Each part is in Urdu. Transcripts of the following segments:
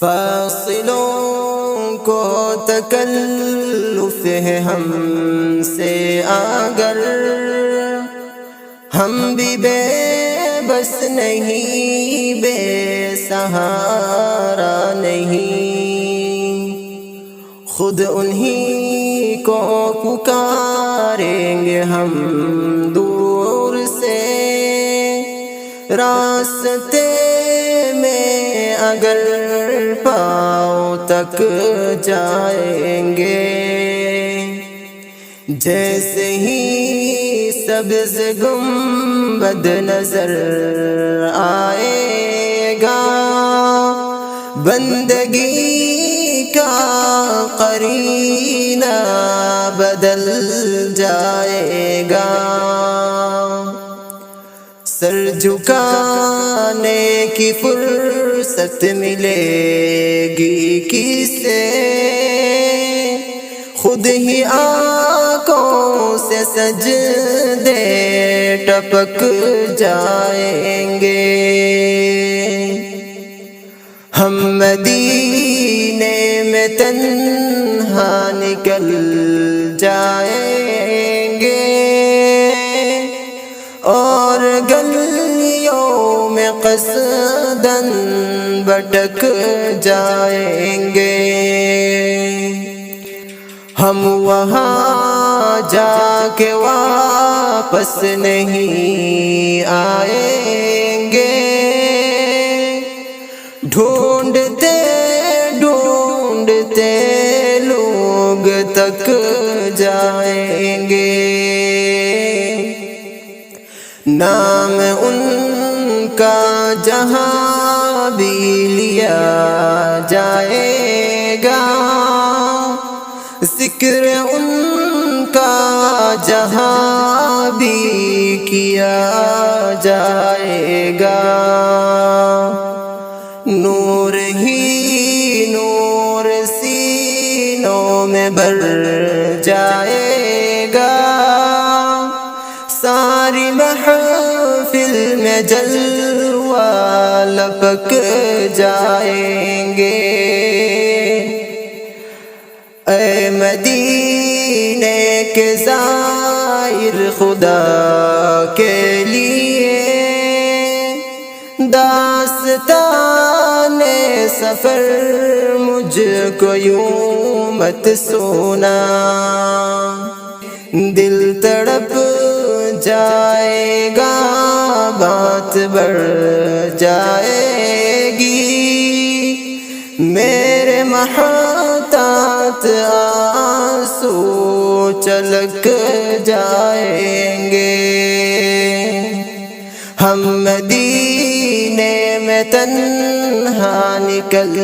فاصلوں کو تکلف ہے ہم سے اگر ہم بھی بے بس نہیں، بے سہارا نہیں، خود انہی کو پکاریں گے ہم دور سے، راستے میں اگر پاؤں تک جائیں گے، جیسے ہی سبز گنبد نظر آئے گا، بندگی کا قرینہ بدل جائے گا، سر جھکانے کی فرصت ملے گی کسے، خود ہی آنکھوں سے سجدے ٹپک جائیں گے، ہم مدینے میں تنہا نکل جائیں گے، اور گلیوں میں قصداً بھٹک جائیں گے، ہم وہاں جا کے واپس نہیں آئیں گے، ڈھونڈتے ڈھونڈتے لوگ تک جائیں گے، نام ان کا جہاں بھی لیا جائے گا، ذکر ان کا جہاں بھی کیا جائے گا، نور ہی نور سینوں میں بھر جائے گا، ساری محفل میں جلوہ لپک جائیں گے، اے مدینے کے زائر خدا کے لیے داستان سفر مجھ کو یوں مت سونا، دل تڑپ جائے گا، بات بڑھ جائے گی، میرے محتاط آنسو چلک جائیں گے، ہم مدینے میں تنہا نکل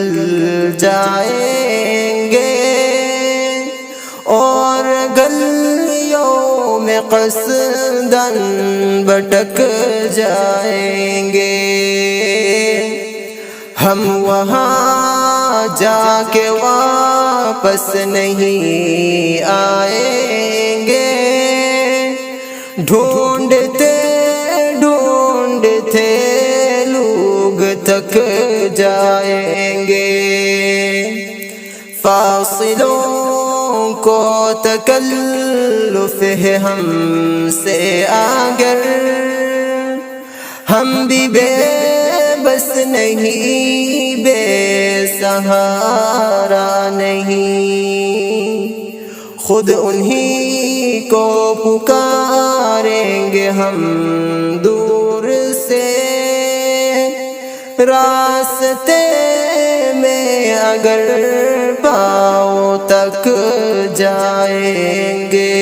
جائیں گے، اور گلیوں میں قصداً بھٹک جائیں گے، ہم وہاں جا کے واپس نہیں آئیں گے، ڈھونڈتے ڈھونڈتے لوگ تک جائیں گے، فاصلوں کو تکلف ہے ہم سے اگر ہم بھی بے بس نہیں، بے سہارا نہیں، خود انہی کو پکاریں گے ہم دور سے، راستے میں اگر پاؤں تک جائیں گے۔